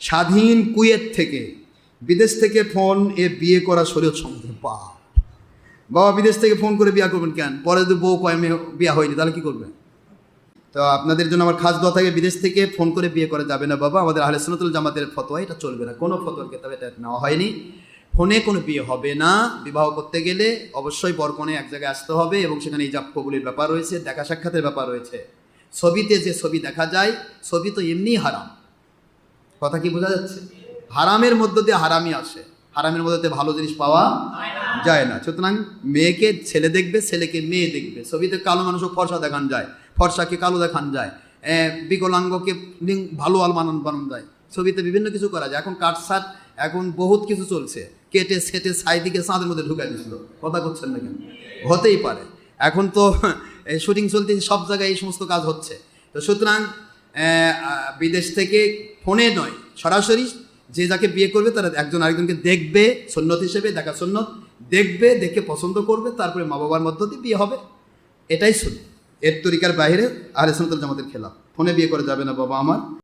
স্বাধীন কুয়েত থেকে বিদেশ থেকে ফোন বিয়ে করা শরীয়ত সম্মত পাপ। বাবা বিদেশ থেকে ফোন করে বিয়ে করবেন কেন? পরে যদি বউ কয় মেয়ে বিয়ে হয়নি তাহলে কী করবেন? তো আপনাদের জন্য আমার খাস দোয়া থাকে, বিদেশ থেকে ফোন করে বিয়ে করা যাবে না বাবা। আমাদের আহলে সুন্নাতুল জামাতের ফতোয়া এটা চলবে না, কোনো ফতোয়ার কিতাবে এটা নেওয়া হয়নি। ফোনে কোনো বিয়ে হবে না। বিবাহ করতে গেলে অবশ্যই বরকনে এক জায়গায় আসতে হবে এবং সেখানে ইজাব কবুলের ব্যাপার রয়েছে, দেখা সাক্ষাতের ব্যাপার রয়েছে। ছবিতে যে ছবি দেখা যায়, ছবি তো এমনিই হারাম। কথা কি বোঝা যাচ্ছে? হারামের মধ্য দিয়ে হারামই আসে, হারামের মধ্যে দিয়ে ভালো জিনিস পাওয়া যায় না। সুতরাং মেয়েকে ছেলে দেখবে, ছেলেকে মেয়ে দেখবে। ছবিতে কালো মানুষও ফর্সা দেখান যায়, ফর্সাকে কালো দেখান যায়, বিকলাঙ্গকে ভালো বানানো যায়। ছবিতে বিভিন্ন কিছু করা যায়। এখন কাটসাট, এখন বহুত কিছু চলছে, কেটে সেটে সাইদিকে চাঁদের মধ্যে ঢুকাই দিছিল। কথা করছেন না কেন? হতেই পারে। এখন তো শুটিং চলতে সব জায়গায় এই সমস্ত কাজ হচ্ছে। তো সুতরাং বিদেশ থেকে ফোনে নয়, সরাসরি যে যাকে বিয়ে করবে তারা একজন আরেকজনকে দেখবে, সুন্নত হিসেবে দেখা সুন্নত, দেখবে, দেখে পছন্দ করবে, তারপরে মা বাবার মধ্য দিয়ে বিয়ে হবে। এটাই সুন্নত। এর তরিকার বাইরে আহলে সুন্নাত ওয়াল জামাতের খেলাফ। ফোনে বিয়ে করে যাবে না বাবা আমার।